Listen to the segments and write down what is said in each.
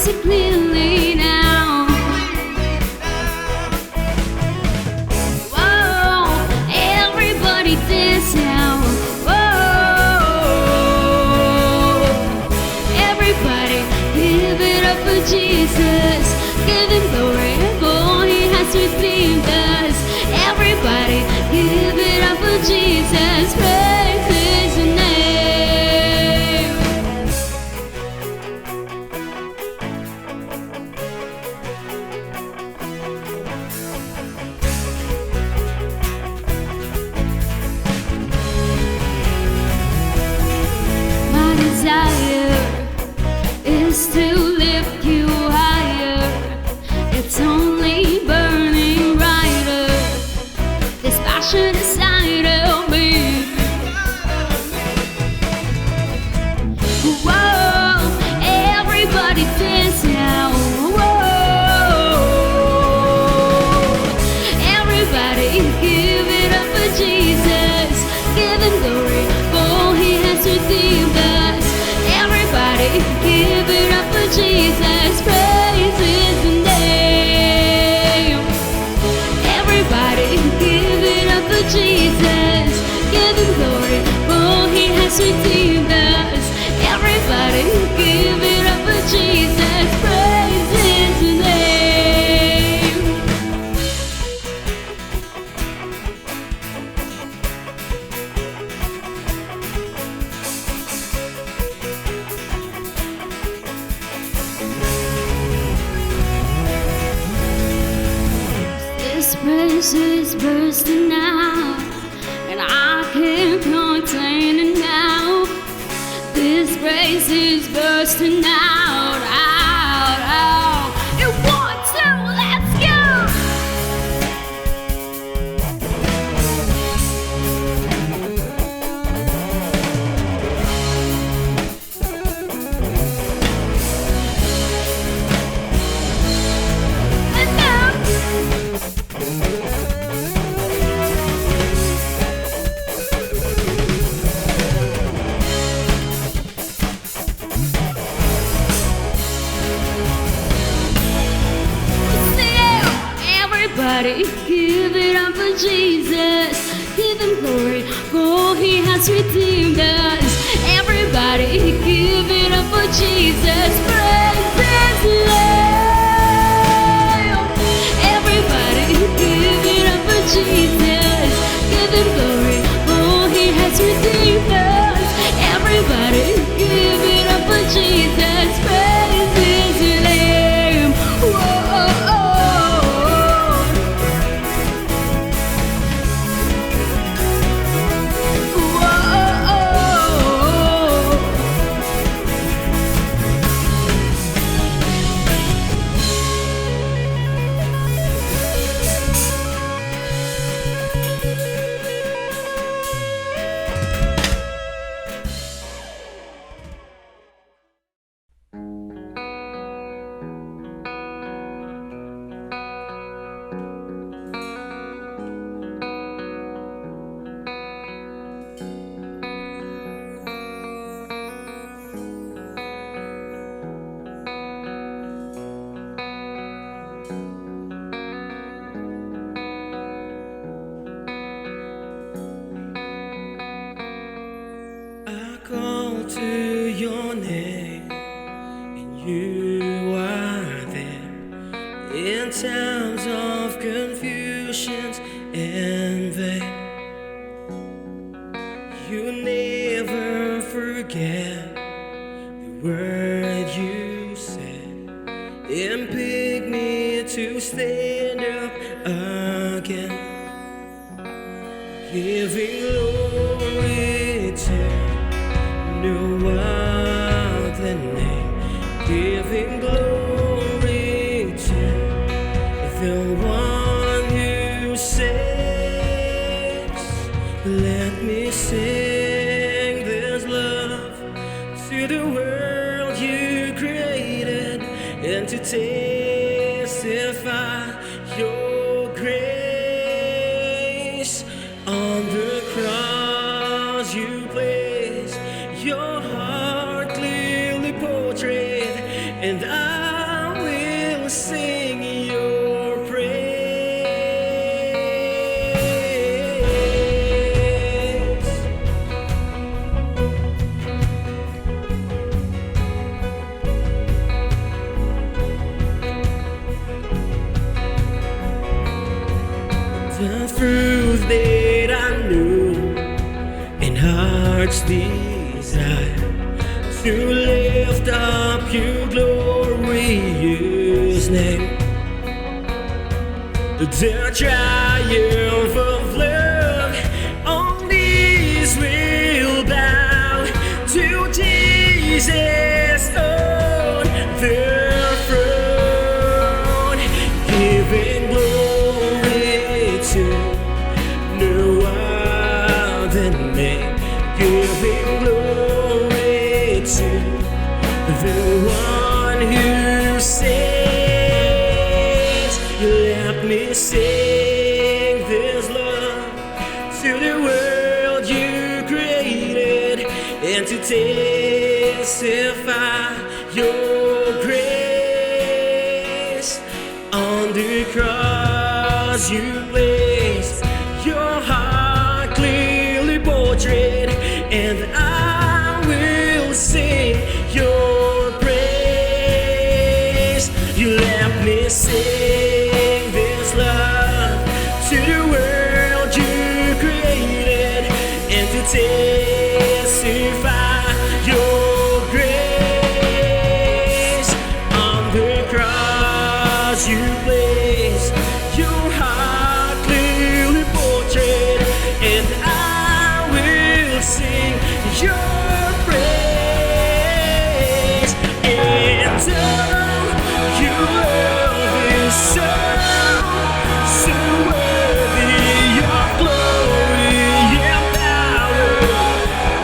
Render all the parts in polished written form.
see clearly now. Whoa, everybody dance now. Whoa, everybody give it up for Jesus. Give him glory for he has redeemed us. Everybody give it up for Jesus. Praise his name. My desire is to lift you higher. It's only burning brighter. This passion inside of me. Whoa, everybody dance now. Whoa, everybody give it up for Jesus. Give him glory, for he has redeemed us. Everybody give it up for Jesus. Praise his name. Everybody give it up for Jesus. Give him glory, for he has redeemed us. Everybody give it up for Jesus. Praise his name. This praise is bursting out, and I can't contain it now. This praise is bursting out, out. And 1, 2, let's go! And now. Everybody give it up for Jesus. Give him glory, for he has redeemed us. Everybody give it up for Jesus. Praise his name. Everybody give it up for Jesus. Give him glory, for he has redeemed us. Everybody give it up for Jesus. Praise his name. Whoa. Call to your name, and you are there. In times of confusions and vain, you never forget the word you said, and pick me to stand up again, giving glory to no other name, giving glory to the one who saves. Let me sing this love to the world you created, and to testify your grace. On the cross you placed your heart clearly portrayed, and I heart's desire to lift up your glorious name. The triumph of love, all knees will bow to Jesus on the throne, giving glory to no other name, giving glory to the one who says, let me sing this love to the world you created, and to testify your grace. On the cross you placed your heart clearly portrayed, and I will sing your praise. You let me sing this love to the world you created, and to testify your grace. On the cross you placed your heart clearly portrayed, and I will sing your praise. And oh, your love is so, so worthy of glory and power,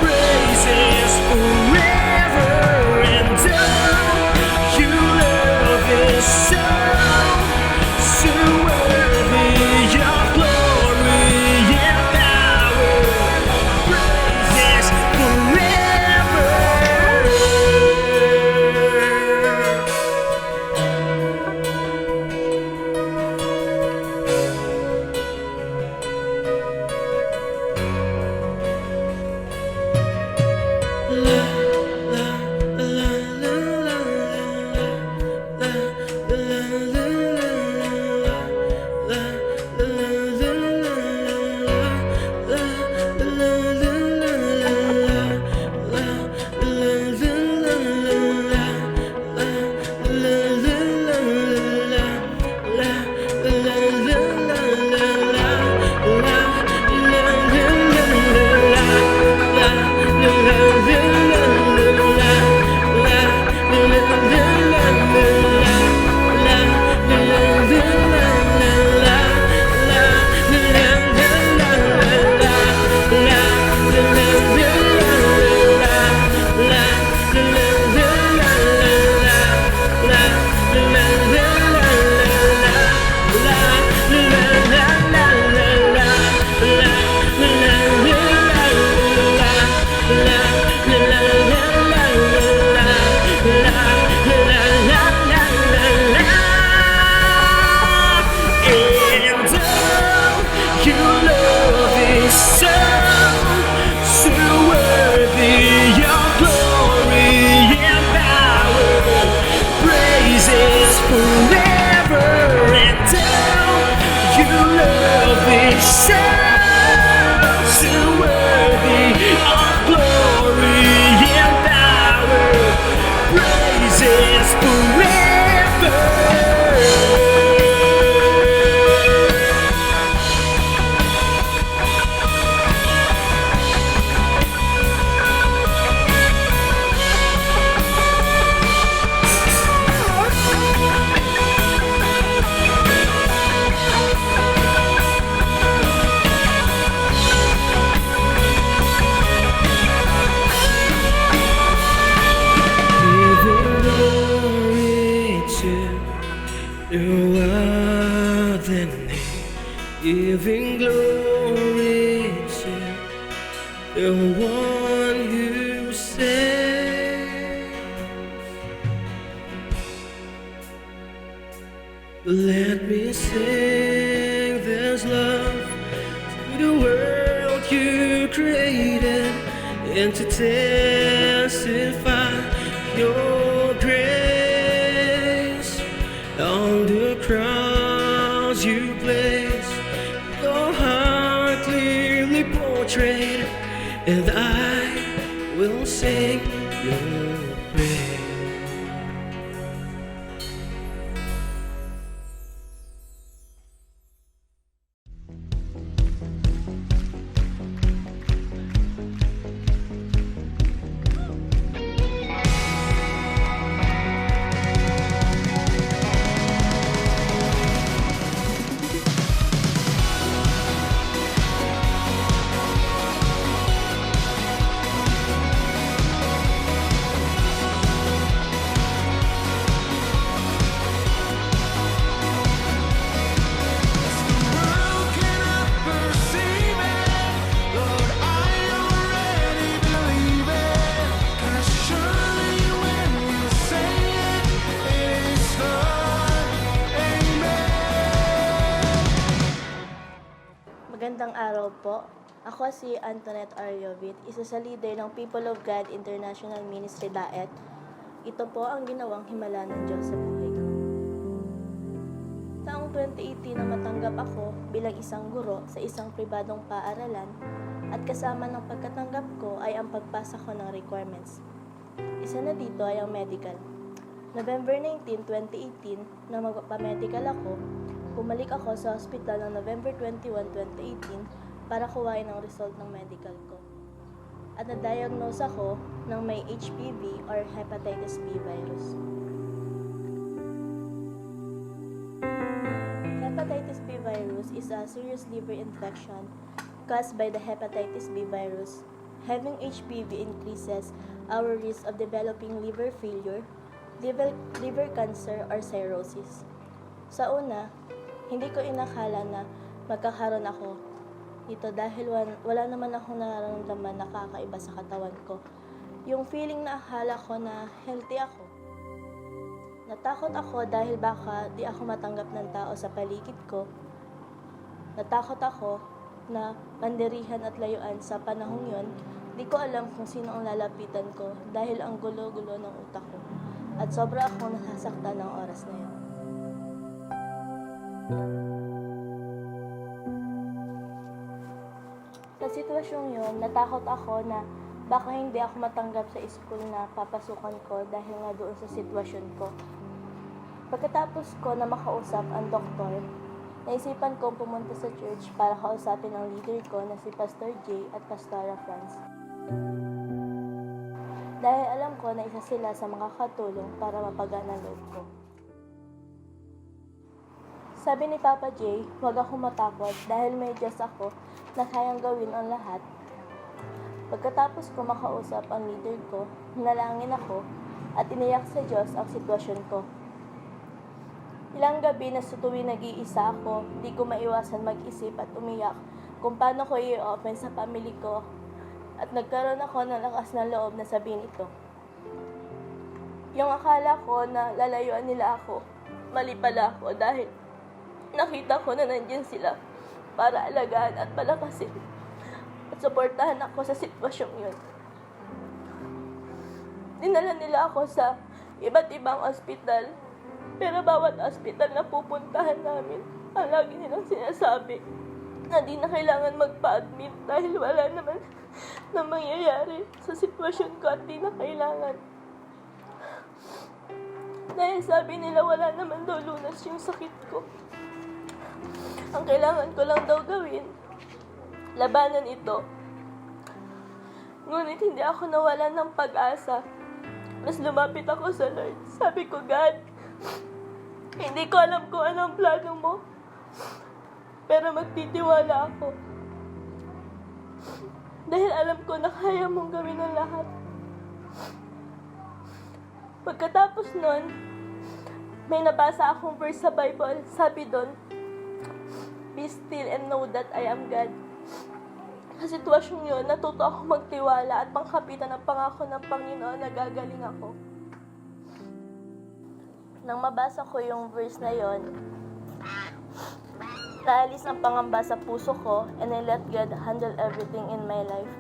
praises forever. And oh, your love is so, so worthy of glory and power, praises forever. Giving glory to the one who saves. Let me sing this love to the world you created, and to testify your grace. On the cross you placed your heart clearly portrayed, and I Hello po. Ako si Antoinette Arlovit, isa sa leader ng People of God International Ministry Daet. Ito po ang ginawang himala ng Diyos sa buhay ko. Taong 2018 na matanggap ako bilang isang guro sa isang pribadong paaralan at kasama ng pagkatanggap ko ay ang pagpasa ko ng requirements. Isa na dito ay ang medical. November 19, 2018, na magpa-medical ako, bumalik ako sa hospital noong November 21, 2018 para kuhain ang result ng medical ko. At na-diagnose ako ng may HPV or hepatitis B virus. Hepatitis B virus is a serious liver infection caused by the hepatitis B virus. Having HPV increases our risk of developing liver failure, liver cancer, or cirrhosis. Sa una, hindi ko inakala na magkakaroon ako dito dahil wala naman akong nararamdaman na kakaiba sa katawan ko. Yung feeling na akala ko na healthy ako. Natakot ako dahil baka di ako matanggap ng tao sa paligid ko. Natakot ako na pandirihan at layuan sa panahong yon. Di ko alam kung sino ang lalapitan ko dahil ang gulo-gulo ng utak ko. At sobra akong nasasaktan ng oras na yun. Sa sitwasyong yun, natakot ako na baka hindi ako matanggap sa school na papasukan ko dahil nga doon sa sitwasyon ko. Pagkatapos ko na makausap ang doktor, naisipan kong pumunta sa church para kausapin ang leader ko na si Pastor J at Pastora Franz. Dahil alam ko na isa sila sa makakatulong para mapagaan ang loob ko. Sabi ni Papa J, huwag akong matakot dahil may Diyos ako na kayang gawin ang lahat. Pagkatapos ko makausap ang leader ko, nalangin ako at iniyak sa Diyos ang sitwasyon ko. Ilang gabi na sa tuwing nag-iisa ako, di ko maiwasan mag-isip at umiyak kung paano ko i-open sa family ko at nagkaroon ako ng lakas ng loob na sabihin ito. Yung akala ko na lalayuan nila ako, mali pala ako dahil nakita ko na nandiyan sila para alagaan at palakasin at suportahan ako sa sitwasyong yun. Dinala nila ako sa iba't ibang ospital, pero bawat ospital na pupuntahan namin, ang lagi nilang sinasabi na di na kailangan magpa-admit dahil wala naman na mangyayari sa sitwasyon ko at di na kailangan. Dahil sabi nila wala naman daw lunas yung sakit ko. Ang kailangan ko lang daw gawin, labanan ito. Ngunit hindi ako nawalan ng pag-asa. Mas lumapit ako sa Lord. Sabi ko, God, hindi ko alam kung anong plano mo, pero magtitiwala ako. Dahil alam ko na kaya mong gawin ang lahat. Pagkatapos nun, may nabasa akong verse sa Bible. Sabi doon, be still and know that I am God. Sa sitwasyong yun, natuto ako magtiwala at pangkapitan ang pangako ng Panginoon na gagaling ako. Nang mabasa ko yung verse na yon, naalis ang pangamba sa puso ko and I let God handle everything in my life.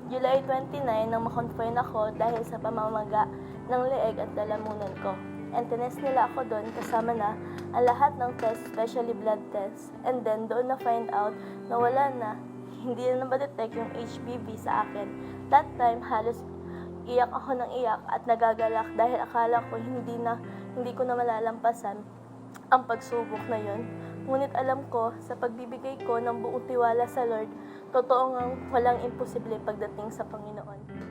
July 29, nang makonfine ako dahil sa pamamaga ng leeg at lalamunan ko. And tinest nila ako doon kasama na ang lahat ng test, especially blood tests. And then doon na find out na wala na, hindi na ma-detect yung HPV sa akin. That time, halos iyak ako ng iyak at nagagalak dahil akala ko hindi ko na malalampasan ang pagsubok na yon. Ngunit alam ko, sa pagbibigay ko ng buong tiwala sa Lord, totoo ngang walang imposible pagdating sa Panginoon.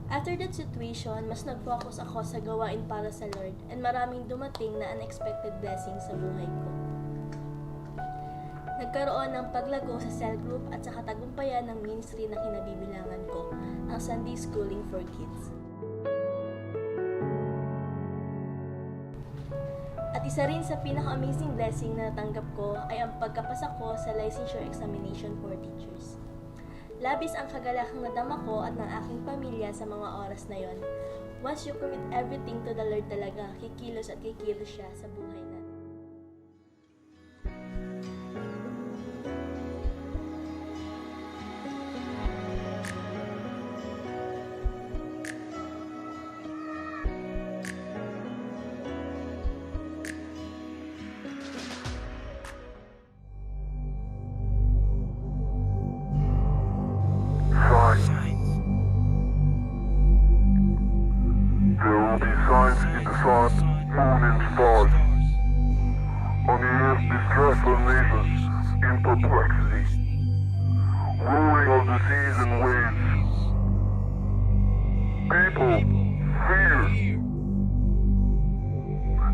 After that situation, mas nag-focus ako sa gawain para sa Lord and maraming dumating na unexpected blessings sa buhay ko. Nagkaroon ng paglago sa cell group at sa katagumpayan ng ministry na kinabibilangan ko, ang Sunday Schooling for Kids. At isa rin sa pinaka-amazing blessing na natanggap ko ay ang pagkapasa ko sa licensure examination for teachers. Labis ang kagalakang nadama ko at ng aking pamilya sa mga oras na yon. Once you commit everything to the Lord talaga, kikilos at kikilos siya sa buhay natin. will be signs in the sun, moon and stars. On the earth distressful nations in perplexity, roaring of the seas and waves. People fear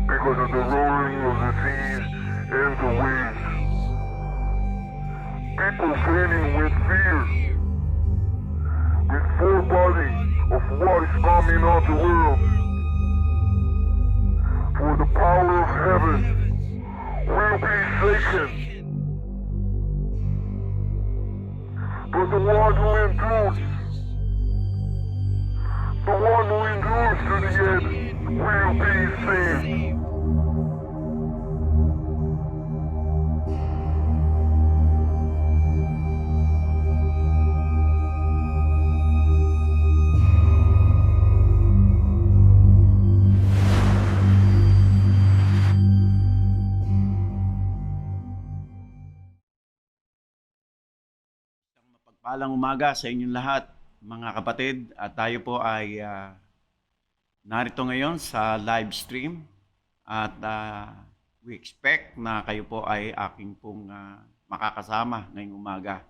because of the roaring of the seas and the waves. People fainting with fear, with foreboding of what is coming on the world. For the power of heaven will be shaken. But the one who endures to the end will be saved. Mapagpalang umaga sa inyong lahat, mga kapatid. At tayo po ay narito ngayon sa live stream. At we expect na kayo po ay aking pong makakasama ngayong umaga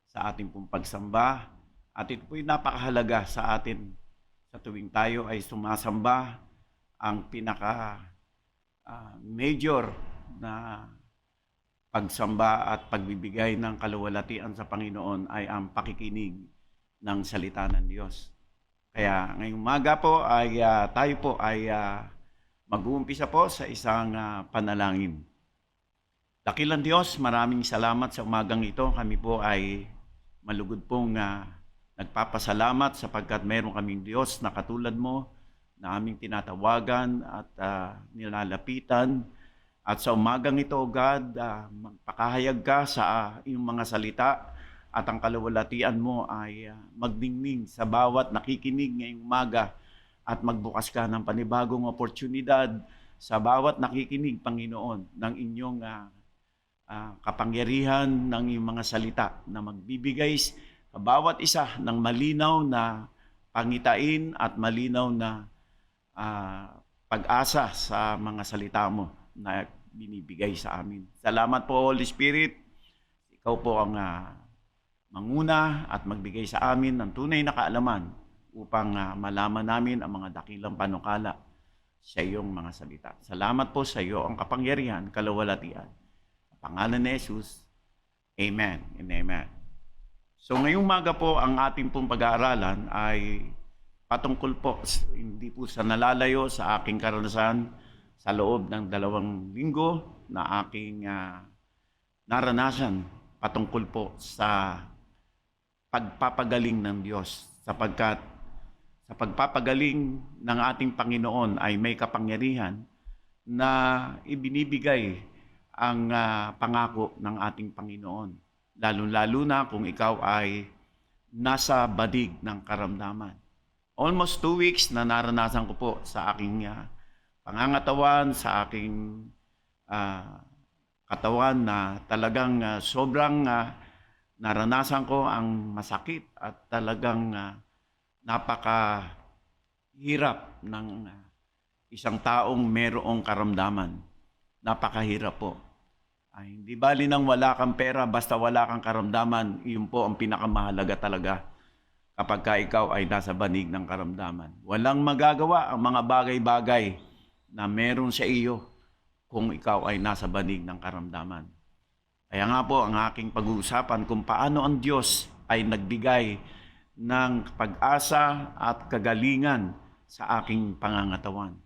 sa ating pong pagsamba. At ito po ay napakahalaga sa atin sa tuwing tayo ay sumasamba. Ang pinaka major na pagsamba at pagbibigay ng kaluwalhatian sa Panginoon ay ang pakikinig ng salita ng Diyos. Kaya ngayong umaga po ay tayo po ay mag-uumpisa po sa isang panalangin. Dakilang Diyos, maraming salamat sa umagang ito. Kami po ay malugod pong nagpapasalamat sapagkat meron kaming Diyos na katulad mo na aming tinatawagan at nilalapitan. At sa umagang ito, God, magpakahayag ka sa iyong mga salita at ang kaluwalhatian mo ay magdingning sa bawat nakikinig ngayong umaga at magbukas ka ng panibagong oportunidad sa bawat nakikinig, Panginoon, ng inyong kapangyarihan ng iyong mga salita na magbibigay sa bawat isa ng malinaw na pangitain at malinaw na pag-asa sa mga salita mo na binibigay sa amin. Salamat po, Holy Spirit. Ikaw po ang manguna at magbigay sa amin ng tunay na kaalaman upang malaman namin ang mga dakilang panukala sa iyong mga salita. Salamat po sa iyo ang kapangyarihan, kaluwalhatian. Sa pangalan ni Jesus, Amen and Amen. So ngayong umaga po, ang ating pong pag-aaralan ay patungkol po, hindi po sa nalalayo sa aking karanasan sa loob ng 2 linggo na aking naranasan patungkol po sa pagpapagaling ng Diyos. Sapagkat sa pagpapagaling ng ating Panginoon ay may kapangyarihan na ibinibigay ang pangako ng ating Panginoon. Lalo-lalo na kung ikaw ay nasa badig ng karamdaman. Almost 2 weeks na naranasan ko po sa aking pangangatawan, sa aking katawan na talagang sobrang naranasan ko ang masakit at talagang napakahirap ng isang taong merong karamdaman. Napakahirap po. Hindi bali nang wala kang pera, basta wala kang karamdaman, yun po ang pinakamahalaga talaga kapag ka ikaw ay nasa banig ng karamdaman. Walang magagawa ang mga bagay-bagay na meron sa iyo kung ikaw ay nasa banig ng karamdaman. Kaya nga po ang aking pag-uusapan kung paano ang Diyos ay nagbigay ng pag-asa at kagalingan sa aking pangangatawan.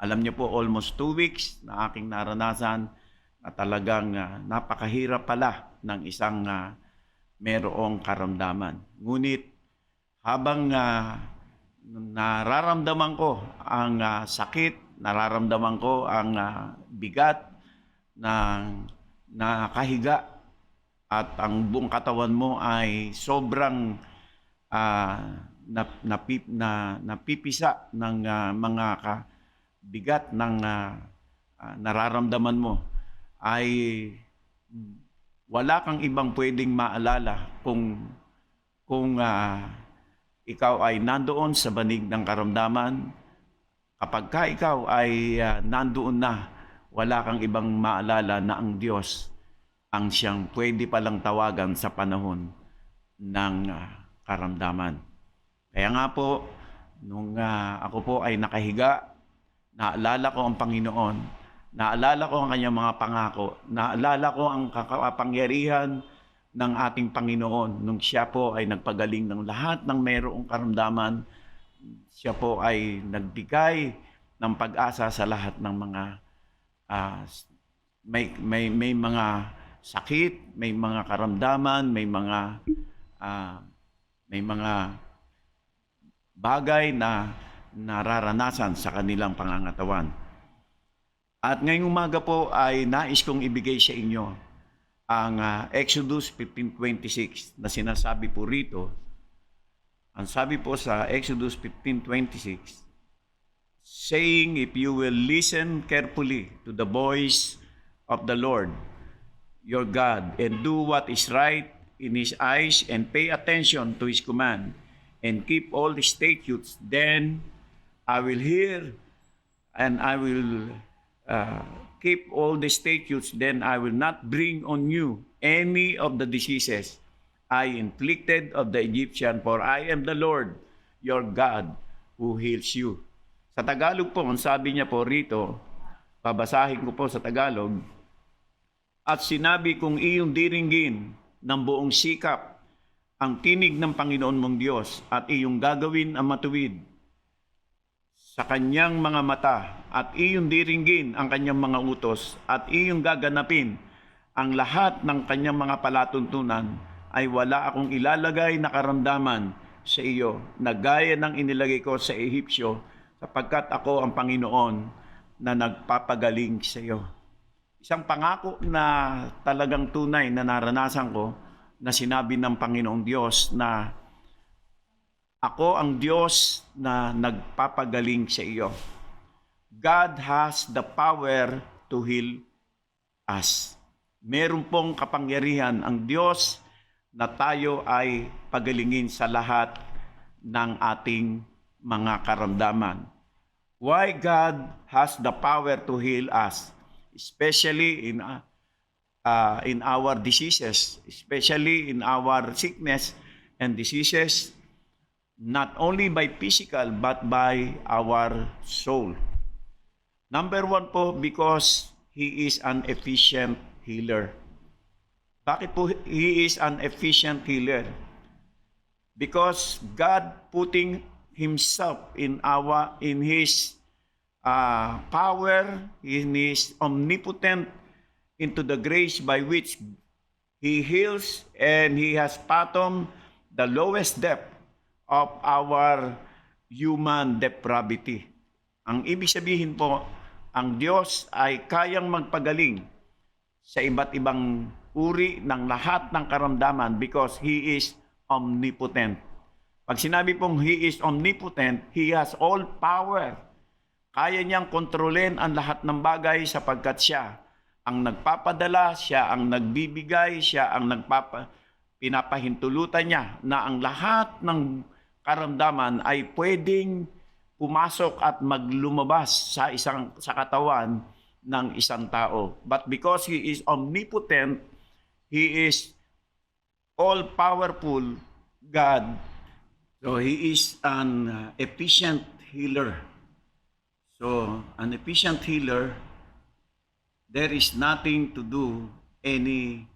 Alam niyo po, almost 2 weeks na aking naranasan na talagang napakahirap pala ng isang merong karamdaman. Ngunit habang nararamdaman ko ang sakit, nararamdaman ko ang bigat ng nakahiga at ang buong katawan mo ay sobrang napipisa ng mga bigat ng nararamdaman mo, ay wala kang ibang pwedeng maalala kung ikaw ay nandoon sa banig ng karamdaman Kapag ka ikaw ay nandoon na, wala kang ibang maalala na ang Diyos ang siyang pwede palang tawagan sa panahon ng karamdaman. Kaya nga po, nung ako po ay nakahiga, naalala ko ang Panginoon, naalala ko ang kanyang mga pangako, naalala ko ang kapangyarihan ng ating Panginoon nung siya po ay nagpagaling ng lahat ng mayroong karamdaman. Siya po ay nagbigay ng pag-asa sa lahat ng mga may mga sakit, may mga karamdaman, may mga bagay na nararanasan sa kanilang pangangatawan. At ngayong umaga po ay nais kong ibigay sa inyo ang Exodus 15:26 na sinasabi po rito. Ang sabi po sa Exodus 15:26, saying, if you will listen carefully to the voice of the Lord your God and do what is right in His eyes and pay attention to His command and keep all the statutes, then I will hear and I will keep all the statutes, then I will not bring on you any of the diseases I inflicted of the Egyptian, for I am the Lord your God who heals you. Sa Tagalog po, ang sabi niya po rito, babasahin ko po sa Tagalog, at sinabi kong iyong diringgin ng buong sikap ang tinig ng Panginoon mong Diyos at iyong gagawin ang matuwid sa kanyang mga mata at iyong diringgin ang kanyang mga utos at iyong gaganapin ang lahat ng kanyang mga palatuntunan, ay wala akong ilalagay na karamdaman sa iyo na gaya ng inilagay ko sa Ehipsyo, sapagkat ako ang Panginoon na nagpapagaling sa iyo. Isang pangako na talagang tunay na naranasan ko, na sinabi ng Panginoong Diyos na ako ang Diyos na nagpapagaling sa iyo. God has the power to heal us. Meron pong kapangyarihan ang Diyos na tayo ay pagalingin sa lahat ng ating mga karamdaman. Why God has the power to heal us, especially in our diseases, especially in our sickness and diseases, not only by physical but by our soul. Number one po, because He is an efficient healer. Bakit po He is an efficient healer? Because God putting Himself in His power, in His omnipotent, into the grace by which He heals, and He has fathomed the lowest depth of our human depravity. Ang ibig sabihin po, ang Diyos ay kayang magpagaling sa iba't ibang uri ng lahat ng karamdaman because He is omnipotent. Pag sinabi pong He is omnipotent, He has all power. Kaya niyang kontrolin ang lahat ng bagay sapagkat Siya ang nagpapadala, Siya ang nagbibigay, Siya ang pinapahintulutan niya na ang lahat ng karamdaman ay pwedeng pumasok at maglumabas sa katawan ng isang tao. But because He is omnipotent, He is all-powerful God. So He is an efficient healer. So an efficient healer, there is nothing to do any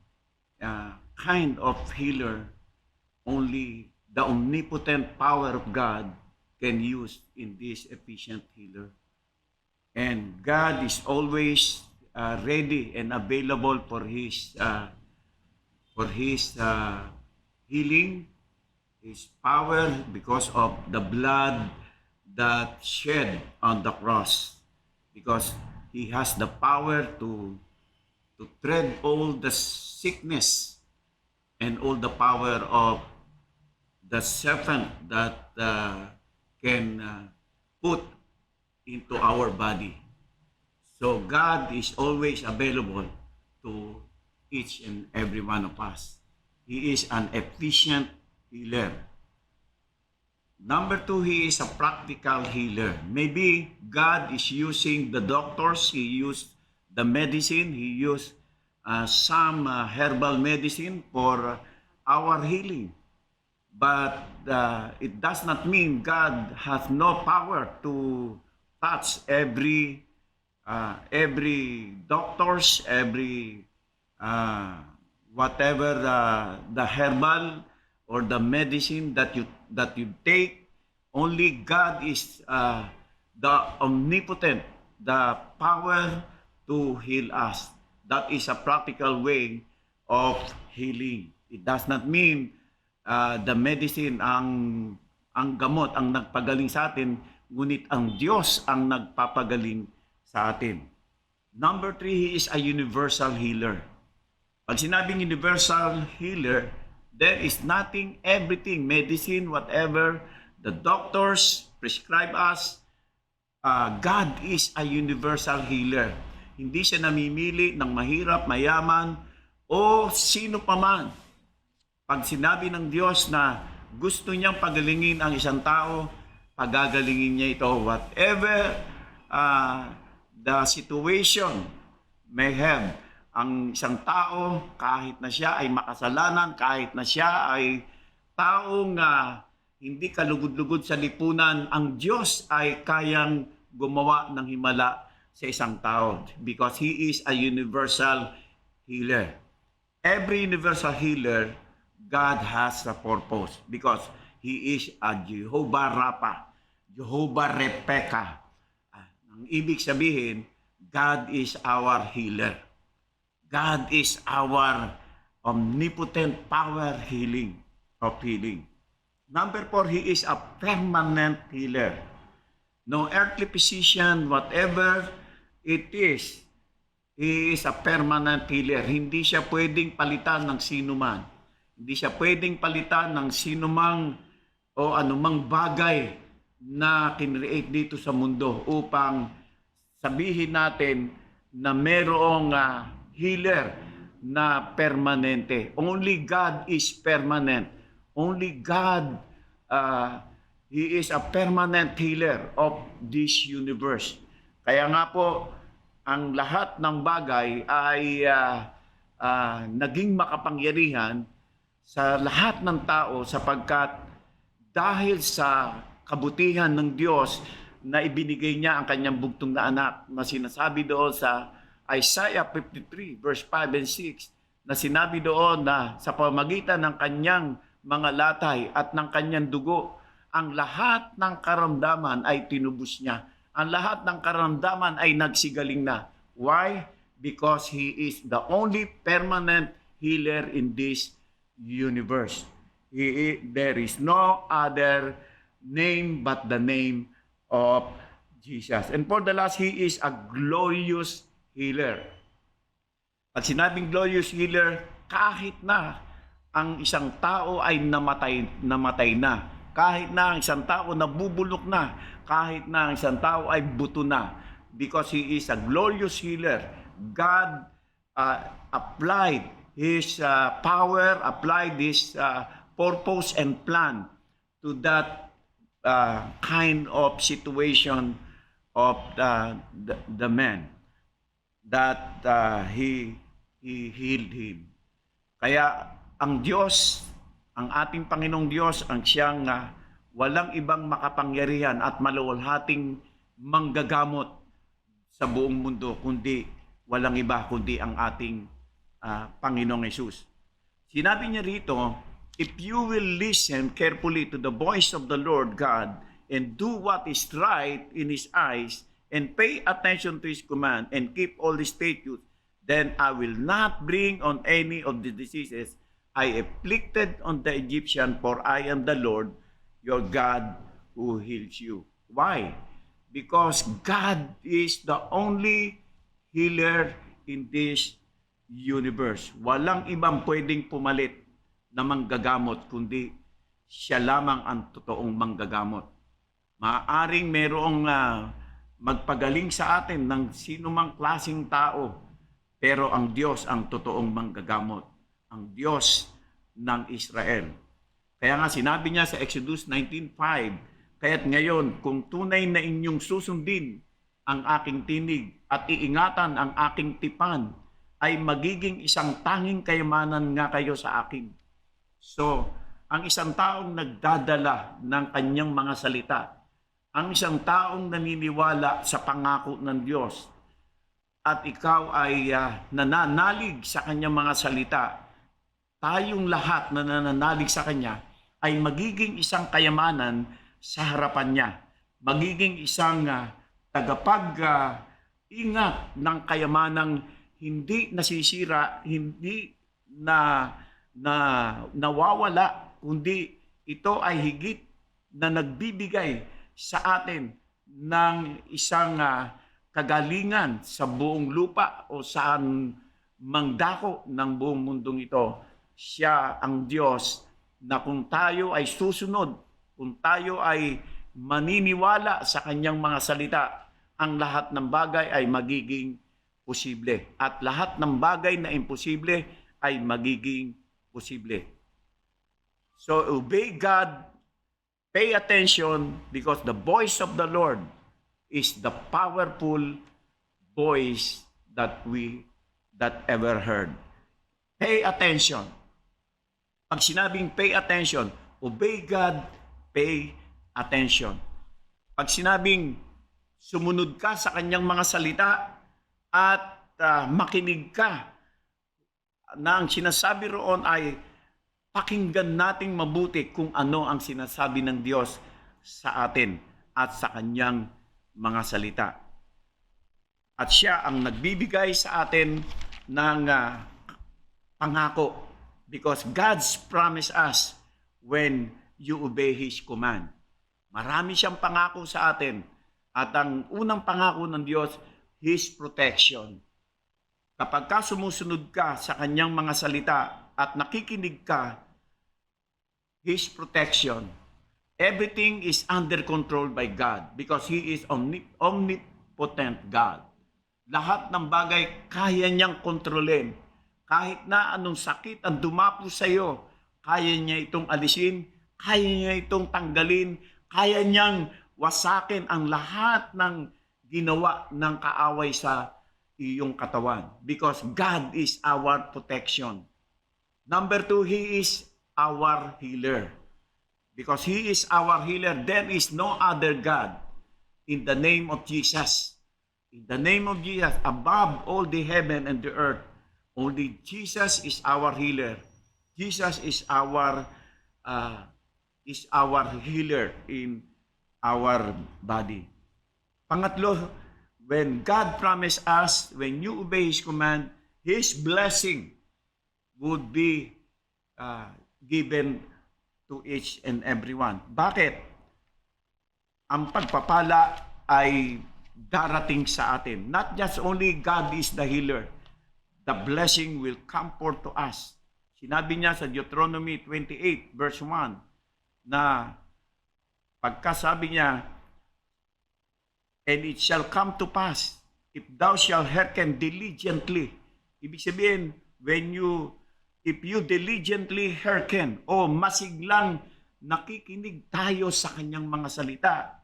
kind of healer, only the omnipotent power of God can use in this efficient healer. And God is always ready and available for His healing, His power, because of the blood that shed on the cross. Because He has the power to tread all the sickness and all the power of the serpent that can put into our body. So God is always available to each and every one of us. He is an efficient healer. Number two, he is a practical healer. Maybe God is using the doctors, he used the medicine, he used some herbal medicine for our healing. But it does not mean God has no power to touch every doctors, every whatever the herbal or the medicine that you take. Only God is the omnipotent, the power to heal us. That is a practical way of healing. It does not mean the medicine ang gamot ang nagpagaling sa atin, ngunit ang Diyos ang nagpapagaling sa atin. Number three, he is a universal healer. Pag sinabing universal healer, there is nothing, everything, medicine, whatever the doctors prescribe us, God is a universal healer. Hindi siya namimili ng mahirap, mayaman, o sino pa man. Pag sinabi ng Diyos na gusto niyang pagalingin ang isang tao, pagagalingin niya ito. Whatever the situation may have, ang isang tao, kahit na siya ay makasalanan, kahit na siya ay taong hindi kalugod-lugod sa lipunan, ang Diyos ay kayang gumawa ng himala sa isang tao because He is a universal healer. Every universal healer, God has a purpose because He is a Jehovah Rapha, Jehovah Repeka. Ang ibig sabihin, God is our healer. God is our omnipotent power of healing. Number 4, He is a permanent healer. No earthly physician, whatever it is, He is a permanent healer. Hindi siya pwedeng palitan ng sino man. Hindi siya pwedeng palitan ng sinumang o anumang bagay na kinreate dito sa mundo upang sabihin natin na merong healer na permanente. Only God is permanent. Only God, He is a permanent healer of this universe. Kaya nga po, ang lahat ng bagay ay naging makapangyarihan sa lahat ng tao sapagkat dahil sa kabutihan ng Diyos na ibinigay niya ang kanyang bugtong na anak na sinasabi doon sa Isaiah 53 verse 5 and 6 na sinabi doon na sa pamagitan ng kanyang mga latay at ng kanyang dugo, ang lahat ng karamdaman ay tinubos niya. Ang lahat ng karamdaman ay nagsigaling na. Why? Because He is the only permanent healer in this universe. There is no other name but the name of Jesus. And for the last, He is a glorious healer. Pag sinabing glorious healer, kahit na ang isang tao ay namatay na, kahit na ang isang tao nabubulok na, kahit na ang isang tao ay buto na, because He is a glorious healer. God applied His power, applied His purpose and plan to that kind of situation of the man that he healed him. Kaya ang Diyos, ang ating Panginoong Diyos, ang siyang walang ibang makapangyarihan at maluwalhating manggagamot sa buong mundo, kundi walang iba kundi ang ating Panginoong Hesus. Sinabi niya rito, if you will listen carefully to the voice of the Lord God and do what is right in His eyes and pay attention to His command and keep all His statutes, then I will not bring on any of the diseases I afflicted on the Egyptian, for I am the Lord, your God, who heals you. Why? Because God is the only healer in this universe. Walang ibang pwedeng pumalit na manggagamot, kundi siya lamang ang totoong manggagamot. Maaaring merong magpagaling sa atin ng sinumang klaseng tao, pero ang Diyos ang totoong manggagamot, ang Diyos ng Israel. Kaya nga sinabi niya sa Exodus 19:5, kaya't ngayon, kung tunay na inyong susundin ang aking tinig at iingatan ang aking tipan, ay magiging isang tanging kayamanan nga kayo sa akin. So, ang isang taong nagdadala ng kanyang mga salita, ang isang taong naniniwala sa pangako ng Diyos, at ikaw ay nananalig sa kanyang mga salita, tayong lahat na nananalig sa Kanya ay magiging isang kayamanan sa harapan niya. Magiging isang tagapag-ingat ng kayamanang hindi nasisira, hindi nawawala, kundi ito ay higit na nagbibigay sa atin ng isang kagalingan sa buong lupa o saan mangdako ng buong mundong ito. Siya ang Diyos na kung tayo ay susunod, kung tayo ay maniniwala sa kanyang mga salita, ang lahat ng bagay ay magiging posible. At lahat ng bagay na imposible ay magiging posible. So obey God, pay attention, because the voice of the Lord is the powerful voice that ever heard. Pay attention. Pag sinabing pay attention, obey God, pay attention. Pag sinabing sumunod ka sa kanyang mga salita at makinig ka, na ang sinasabi roon ay pakinggan nating mabuti kung ano ang sinasabi ng Diyos sa atin at sa kanyang mga salita. At siya ang nagbibigay sa atin ng pangako, because God's promise us when you obey His command. Marami siyang pangako sa atin. At ang unang pangako ng Diyos, His protection. Kapag ka sumusunod ka sa kanyang mga salita at nakikinig ka, His protection, everything is under control by God because He is omnipotent God. Lahat ng bagay kaya niyang kontrolin. Kahit na anong sakit ang dumapo sa iyo, kaya niya itong alisin, kaya niya itong tanggalin, kaya niyang wasakin ang lahat ng ginawa ng kaaway sa iyong katawan. Because God is our protection. Number 2, He is our healer. Because He is our healer, there is no other God in the name of Jesus. In the name of Jesus, above all the heaven and the earth, only Jesus is our healer. Jesus is our healer in our body. Pangatlo, when God promised us, when you obey His command, His blessing would be given to each and everyone. Bakit? Ang pagpapala ay darating sa atin. Not just only God is the healer, the blessing will come forth to us. Sinabi niya sa Deuteronomy 28 verse 1 na pagkasabi niya, and it shall come to pass if thou shalt hearken diligently. Ibig sabihin, if you diligently hearken, masiglang nakikinig tayo sa kanyang mga salita.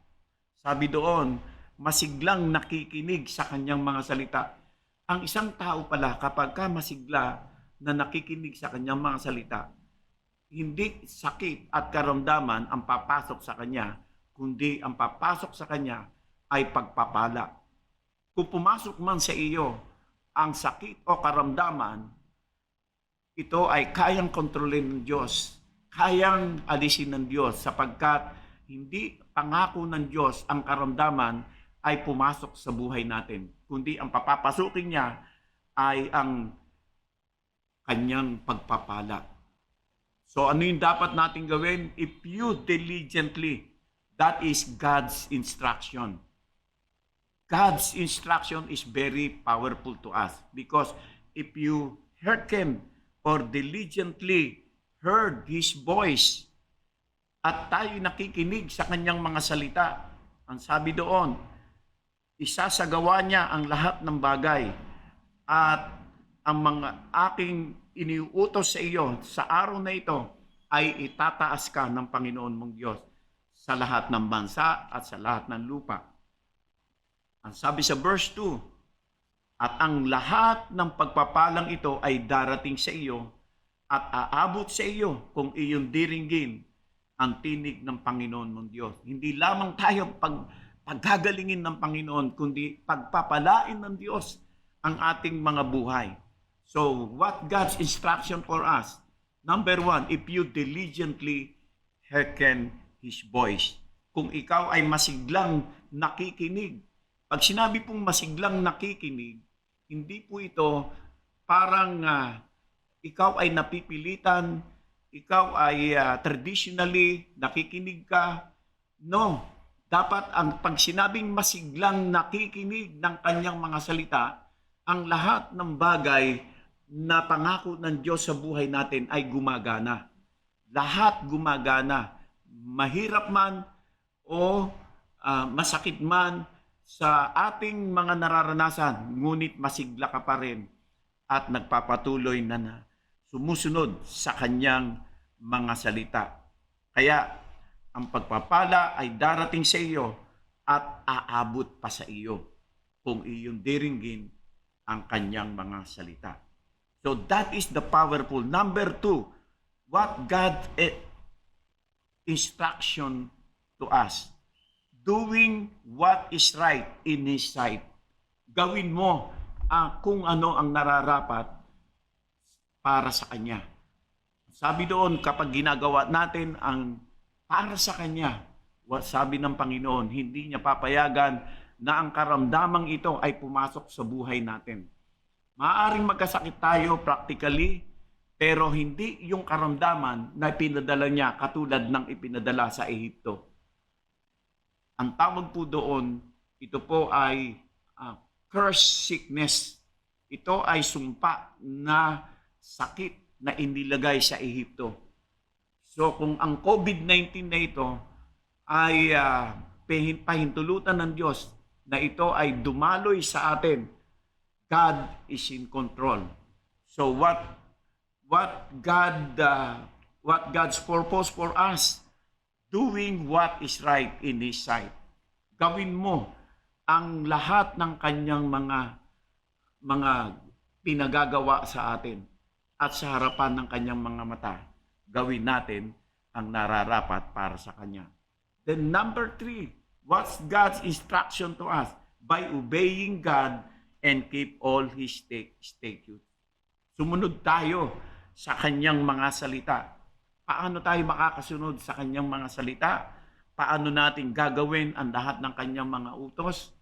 Sabi doon, masiglang nakikinig sa kanyang mga salita. Ang isang tao pala, kapag ka masigla na nakikinig sa kanyang mga salita, hindi sakit at karamdaman ang papasok sa kanya, kundi ang papasok sa kanya ay pagpapala. Kung pumasok man sa iyo ang sakit o karamdaman, ito ay kayang kontrolin ng Diyos, kayang alisin ng Diyos, sapagkat hindi pangako ng Diyos ang karamdaman ay pumasok sa buhay natin, kundi ang papapasukin niya ay ang kanyang pagpapala. So ano yung dapat natin gawin? If you diligently, that is God's instruction. God's instruction is very powerful to us because if you hearken or diligently heard His voice at tayo nakikinig sa kanyang mga salita, ang sabi doon, isasagawa niya ang lahat ng bagay at ang mga aking iniuutos sa iyo sa araw na ito ay itataas ka ng Panginoon mong Diyos sa lahat ng bansa at sa lahat ng lupa. Ang sabi sa verse 2, at ang lahat ng pagpapalang ito ay darating sa iyo at aabot sa iyo kung iyong diringgin ang tinig ng Panginoon mong Diyos. Hindi lamang tayo paggagalingin ng Panginoon, kundi pagpapalain ng Diyos ang ating mga buhay. So, what God's instruction for us? Number 1, if you diligently hearken His voice. Kung ikaw ay masiglang nakikinig. Pag sinabi pong masiglang nakikinig, hindi po ito parang ikaw ay napipilitan, ikaw ay traditionally nakikinig ka. No. Dapat pag sinabing masiglang nakikinig ng kanyang mga salita, ang lahat ng bagay na pangako ng Diyos sa buhay natin ay gumagana. Lahat gumagana. Mahirap man o masakit man sa ating mga nararanasan, ngunit masigla ka pa rin at nagpapatuloy na sumusunod sa kanyang mga salita. Kaya ang pagpapala ay darating sa iyo at aabot pa sa iyo kung iyong diringgin ang kanyang mga salita. So that is the powerful. Number 2, what God instruction to us. Doing what is right in His sight. Gawin mo kung ano ang nararapat para sa Kanya. Sabi doon, kapag ginagawa natin ang para sa Kanya, sabi ng Panginoon, hindi niya papayagan na ang karamdamang ito ay pumasok sa buhay natin. Maaaring magkasakit tayo practically, pero hindi yung karamdaman na ipinadala niya katulad ng ipinadala sa Ehipto. Ang tawag po doon, ito po ay curse sickness. Ito ay sumpa na sakit na inilagay sa Ehipto. So kung ang COVID-19 na ito ay pahintulutan ng Diyos na ito ay dumaloy sa atin, God is in control. So what God's purpose for us, doing what is right in His sight. Gawin mo ang lahat ng kanyang mga pinagagawa sa atin at sa harapan ng kanyang mga mata. Gawin natin ang nararapat para sa kanya. Then number 3, what's God's instruction to us? By obeying God and keep all His statutes. Sumunod tayo sa kanyang mga salita. Paano tayo makakasunod sa kanyang mga salita? Paano natin gagawin ang lahat ng kanyang mga utos?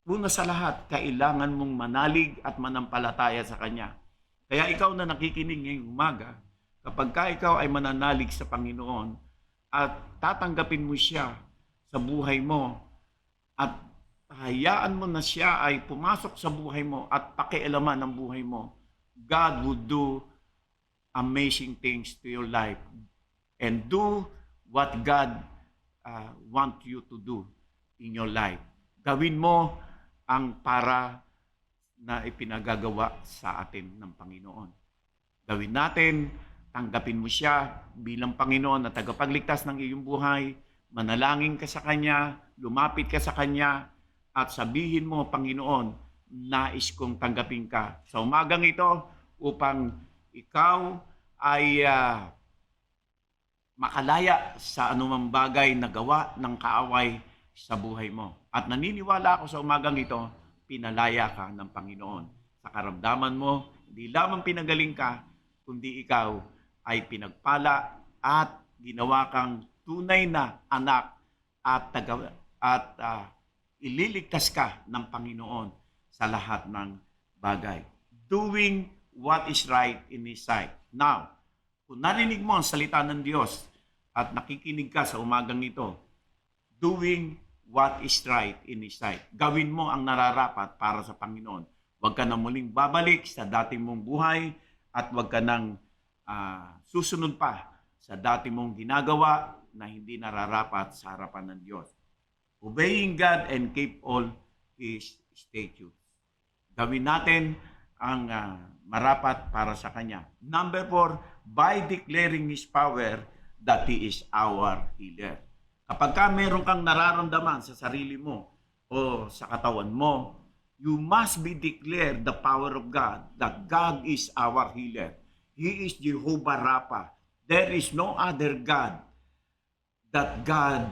Una sa lahat, kailangan mong manalig at manampalataya sa kanya. Kaya ikaw na nakikinig ngayong umaga, kapag ikaw ay mananalig sa Panginoon at tatanggapin mo siya sa buhay mo at hayaan mo na siya ay pumasok sa buhay mo at pakialaman ng buhay mo, God would do amazing things to your life and do what God want you to do in your life. Gawin mo ang para na ipinagagawa sa atin ng Panginoon. Gawin natin, tanggapin mo siya bilang Panginoon na tagapagligtas ng iyong buhay, manalangin ka sa Kanya, lumapit ka sa Kanya, at sabihin mo, Panginoon, nais kong tanggapin ka sa umagang ito upang ikaw ay makalaya sa anumang bagay na gawa ng kaaway sa buhay mo. At naniniwala ako sa umagang ito, pinalaya ka ng Panginoon. Sa karamdaman mo, hindi lamang pinagaling ka, kundi ikaw ay pinagpala at ginawa kang tunay na anak at ililigtas ka ng Panginoon sa lahat ng bagay. Doing what is right in His sight. Now, kung narinig mo ang salita ng Diyos at nakikinig ka sa umagang ito, doing what is right in His sight. Gawin mo ang nararapat para sa Panginoon. Huwag ka na muling babalik sa dati mong buhay at huwag ka nang susunod pa sa dati mong ginagawa na hindi nararapat sa harapan ng Diyos. Obeying God and keep all His statutes. Gawin natin ang marapat para sa Kanya. Number 4, by declaring His power that He is our healer. Kapag ka meron kang nararamdaman sa sarili mo o sa katawan mo, you must be declared the power of God, that God is our healer. He is Jehovah Rapha. There is no other God that God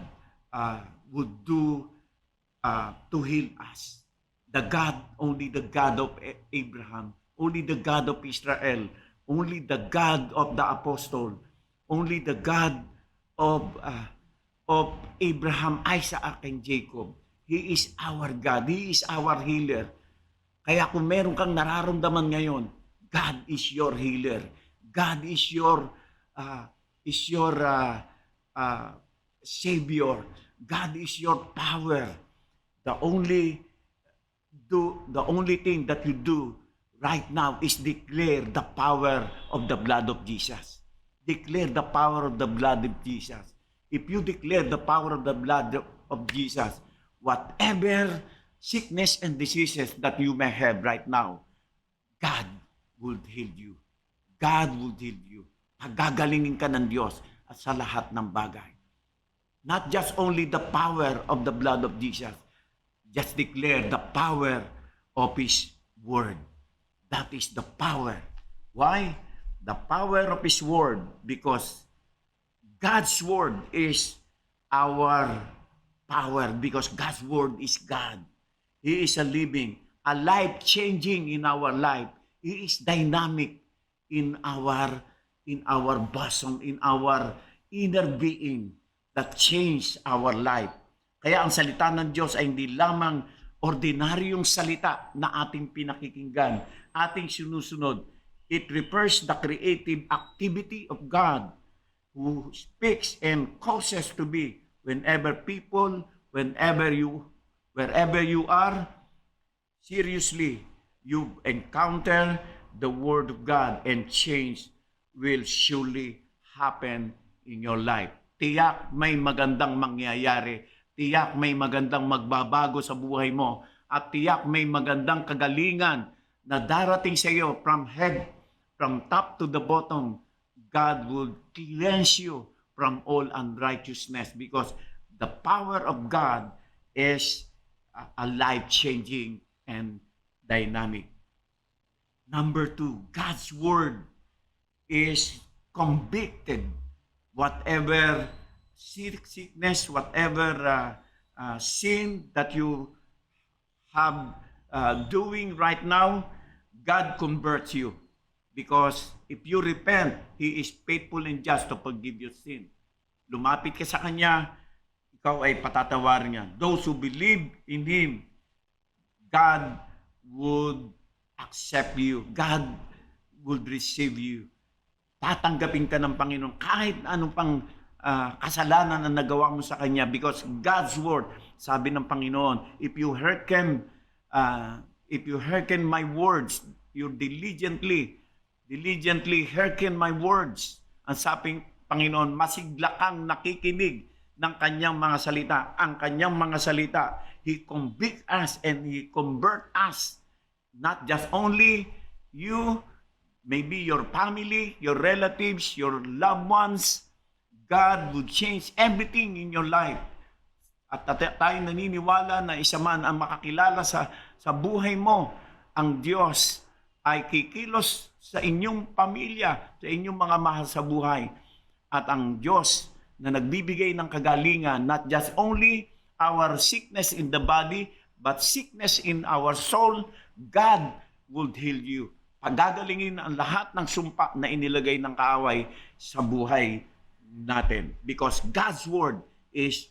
would do to heal us. Only the God of Abraham, only the God of Israel, only the God of the apostle, only the God of Abraham, Isaac, and Jacob. He is our God. He is our healer. Kaya kung meron kang nararamdaman ngayon, God is your healer. God is your Savior. God is your power. The only thing that you do right now is declare the power of the blood of Jesus. Declare the power of the blood of Jesus. If you declare the power of the blood of Jesus, whatever sickness and diseases that you may have right now, God will heal you. God will heal you. Pagagalingin ka ng Diyos at sa lahat ng bagay. Not just only the power of the blood of Jesus, just declare the power of His word. That is the power. Why? The power of His word, because God's word is our power, because God's word is God. He is a living, a life-changing in our life. He is dynamic in our bosom, in our inner being that change our life. Kaya ang salita ng Diyos ay hindi lamang ordinaryong salita na ating pinakikinggan, ating sinusunod. It refers the creative activity of God who speaks and causes to be wherever you are, seriously, you encounter the Word of God and change will surely happen in your life. Tiyak may magandang mangyayari. Tiyak may magandang magbabago sa buhay mo. At tiyak may magandang kagalingan na darating sa iyo from top to the bottom. God will cleanse you from all unrighteousness, because the power of God is a life-changing and dynamic. Number 2, God's word is convicted. Whatever sickness, whatever sin that you have doing right now, God converts you. Because if you repent, He is faithful and just to forgive your sin. Lumapit ka sa Kanya, ikaw ay patatawarin niya. Those who believe in Him, God would accept you. God would receive you. Tatanggapin ka ng Panginoon kahit anong pang kasalanan na nagawa mo sa Kanya, because God's word, sabi ng Panginoon, if you hearken my words, you diligently hearken my words. Ang sabing Panginoon, masigla kang nakikinig ng Kanyang mga salita. Ang Kanyang mga salita, He convict us and He convert us. Not just only you, maybe your family, your relatives, your loved ones. God would change everything in your life. At tayo naniniwala na isa man ang makakilala sa buhay mo, ang Diyos ay kikilos sa inyong pamilya, sa inyong mga mahal sa buhay. At ang Diyos na nagbibigay ng kagalingan, not just only our sickness in the body, but sickness in our soul, God would heal you. Pagagalingin ang lahat ng sumpa na inilagay ng kaaway sa buhay natin. Because God's word is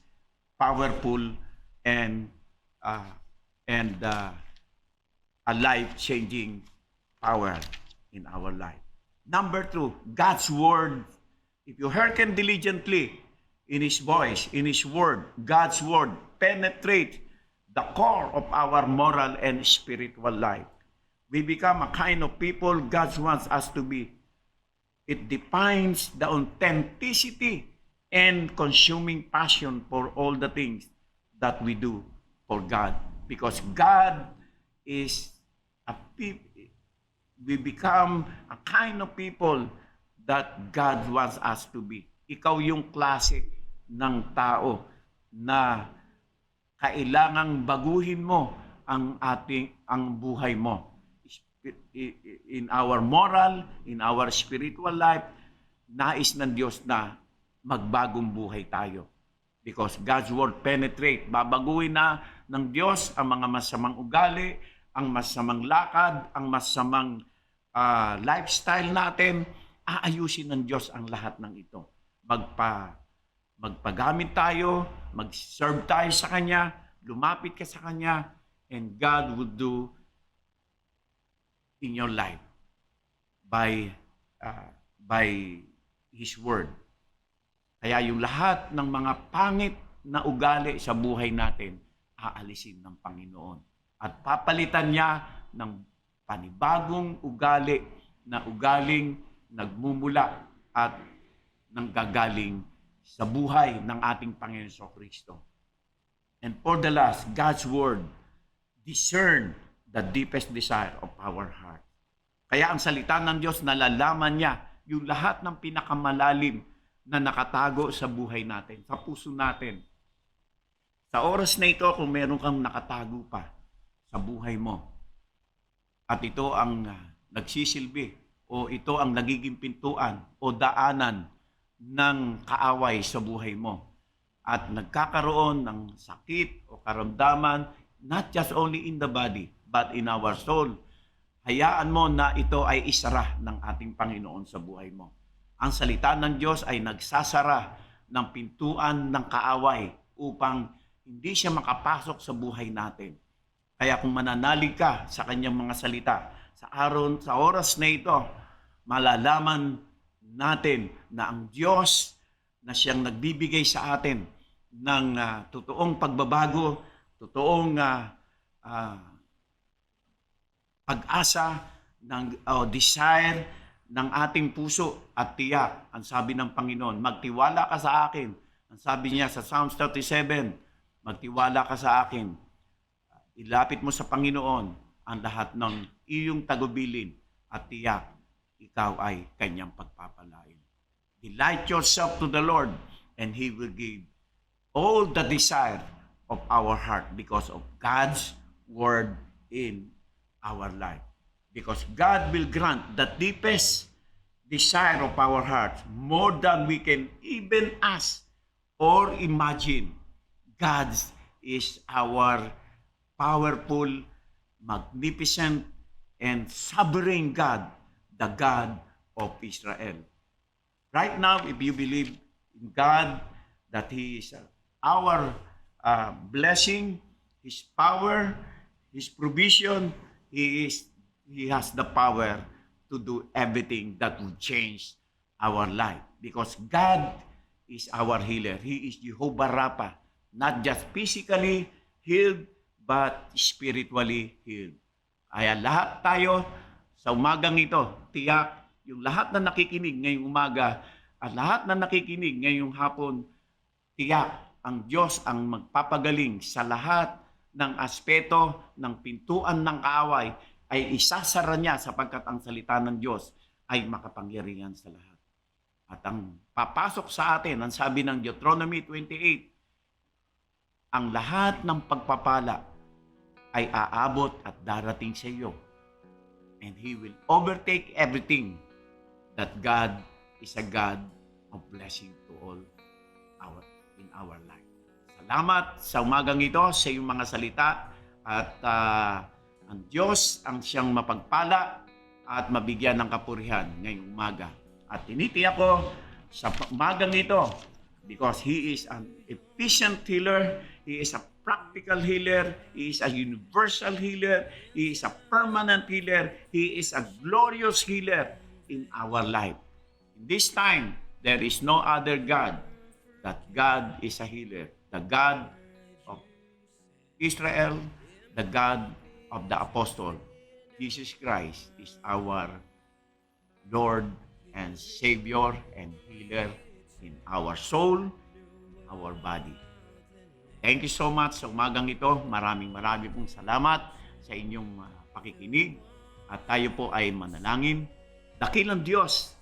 powerful and a life-changing power in our life. Number 2, God's word. If you hearken diligently in His voice, in His word, God's word penetrates the core of our moral and spiritual life. We become a kind of people God wants us to be. It defines the authenticity and consuming passion for all the things that we do for God. Because God is we become a kind of people that God wants us to be. Ikaw yung klase ng tao na kailangang baguhin mo ang buhay mo. In our moral, in our spiritual life, nais ng Diyos na magbagong buhay tayo. Because God's word penetrate. Babaguhin na ng Diyos ang mga masamang ugali, ang masamang lakad, ang masamang lifestyle natin. Aayusin ng Diyos ang lahat ng ito. Magpagamit tayo, mag-serve tayo sa Kanya, lumapit ka sa Kanya, and God will do in your life by His Word. Kaya yung lahat ng mga pangit na ugali sa buhay natin, aalisin ng Panginoon. At papalitan niya ng panibagong ugali na ugaling nagmumula at nanggagaling sa buhay ng ating Panginoon Kristo. And for the last, God's Word, discern the deepest desire of our heart. Kaya ang salita ng Diyos, nalalaman niya yung lahat ng pinakamalalim na nakatago sa buhay natin, sa puso natin. Sa oras na ito, kung meron kang nakatago pa sa buhay mo, at ito ang nagsisilbi, o ito ang nagiging pintuan o daanan ng kaaway sa buhay mo, at nagkakaroon ng sakit o karamdaman, not just only in the body, but in our soul, hayaan mo na ito ay isara ng ating Panginoon sa buhay mo. Ang salita ng Diyos ay nagsasara ng pintuan ng kaaway upang hindi siya makapasok sa buhay natin. Kaya kung mananalig ka sa kanyang mga salita, sa oras na ito, malalaman natin na ang Diyos na siyang nagbibigay sa atin ng totoong pagbabago, totoong pag-asa, desire ng ating puso at tiyak. Ang sabi ng Panginoon, magtiwala ka sa akin. Ang sabi niya sa Psalms 37, magtiwala ka sa akin. Ilapit mo sa Panginoon ang lahat ng iyong tagubilin at tiyak, ikaw ay kanyang pagpapalain. Delight yourself to the Lord and He will give all the desire of our heart because of God's Word in our life. Because God will grant the deepest desire of our hearts more than we can even ask or imagine. God is our powerful, magnificent, and sovereign God, the God of Israel. Right now, if you believe in God, that He is our blessing, His power, His provision, He has the power to do everything that will change our life. Because God is our healer. He is Jehovah Rapha. Not just physically healed, but spiritually healed. Kaya lahat tayo sa umagang ito, tiyak, yung lahat na nakikinig ngayong umaga at lahat na nakikinig ngayong hapon, tiyak, ang Diyos ang magpapagaling sa lahat ng aspeto ng pintuan ng kaaway ay isasara niya sapagkat ang salita ng Diyos ay makapangyarihan sa lahat. At ang papasok sa atin, ang sabi ng Deuteronomy 28, ang lahat ng pagpapala ay aabot at darating sa iyo. And He will overtake everything that God is a God of blessing to all in our life. Salamat sa umagang ito sa iyong mga salita at ang Diyos ang siyang mapagpala at mabigyan ng kapurihan ngayong umaga. At tinitiyak ko sa umagang ito because He is an efficient healer, He is a practical healer, He is a universal healer, He is a permanent healer, He is a glorious healer in our life. In this time, there is no other God, that God is a healer. The God of Israel, the God of the Apostle, Jesus Christ is our Lord and Savior and healer in our soul, our body. Thank you so much sa umagang ito. Maraming pong salamat sa inyong pakikinig. At tayo po ay manalangin. Dakilang Diyos,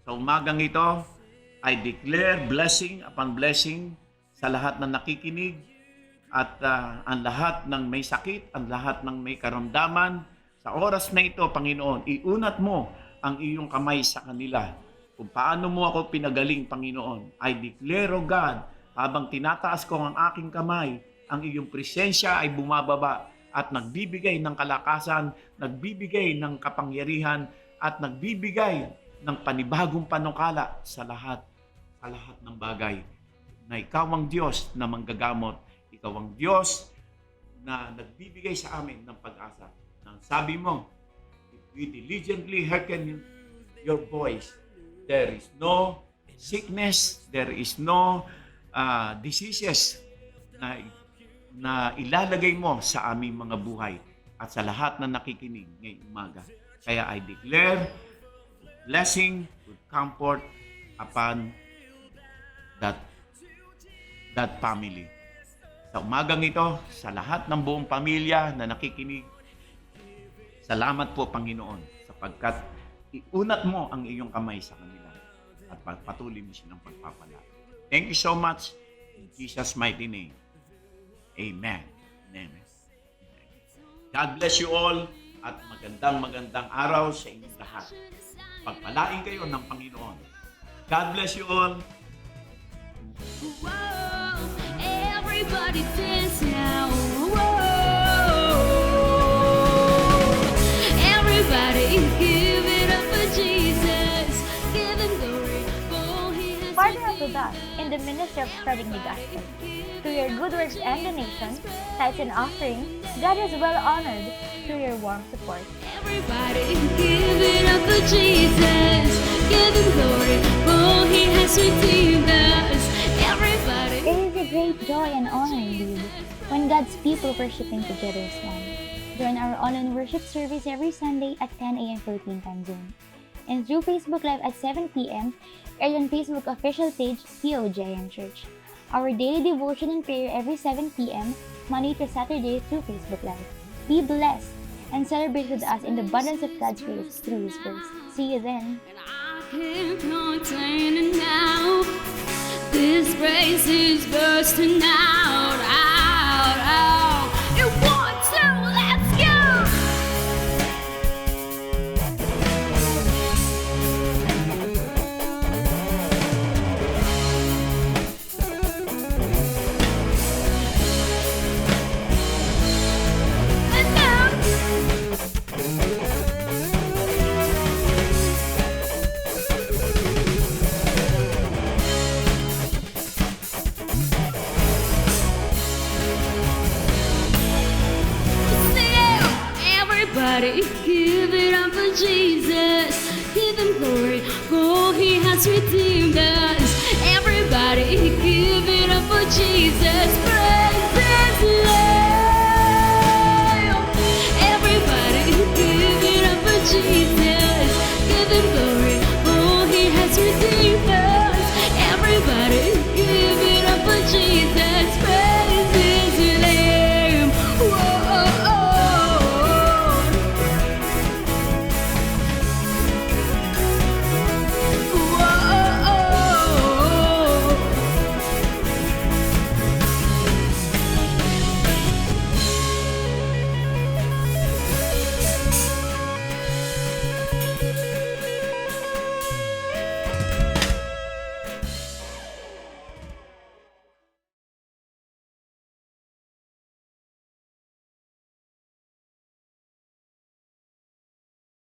Sa umagang ito, I declare blessing upon blessing sa lahat ng nakikinig at ang lahat ng may sakit, ang lahat ng may karamdaman. Sa oras na ito, Panginoon, iunat mo ang iyong kamay sa kanila. Kung paano mo ako pinagaling, Panginoon, I declare, O God, habang tinataas ko ang aking kamay, ang iyong presensya ay bumababa at nagbibigay ng kalakasan, nagbibigay ng kapangyarihan, at nagbibigay ng panibagong panukala sa lahat ng bagay. Na ikaw ang Diyos na manggagamot, ikaw ang Diyos na nagbibigay sa amin ng pag-asa. Nang sabi mo, if we diligently hearken your voice, there is no sickness, there is no diseases na ilalagay mo sa aming mga buhay at sa lahat na nakikinig ngayong umaga. Kaya I declare blessing with comfort upon that family. Sa umagang ito, sa lahat ng buong pamilya na nakikinig, salamat po, Panginoon, sapagkat iunat mo ang iyong kamay sa kanila at patuloy mo silang pagpapala. Thank you so much. In Jesus' mighty name. Amen. Amen. God bless you all at magandang araw sa inyong lahat. Pagpalain kayo ng Panginoon. God bless you all. Whoa, everybody dance now. Whoa, everybody give it up for Jesus. Give him glory, for he has Partner up with us in the ministry of spreading the gospel. Through your good works and donations, tithes and offerings, God is well honored through your warm support. Everybody give it up for Jesus. Give him glory, for he has redeemed us. Everybody. It is a great joy and honor indeed when God's people worshiping together as one. Join our online worship service every Sunday at 10 a.m. Philippine time zone. And through Facebook Live at 7 p.m. and on Facebook official page POJM Church. Our daily devotion and prayer every 7 p.m. Monday to Saturday through Facebook Live. Be blessed and celebrate with us in the abundance of God's grace through His verse. See you then. And I can't contain it now. This praise is bursting out. You want to? Let's go! Let's go! Everybody give it up for Jesus. Give him glory, for he has redeemed us. Everybody give it up for Jesus. Praise his name.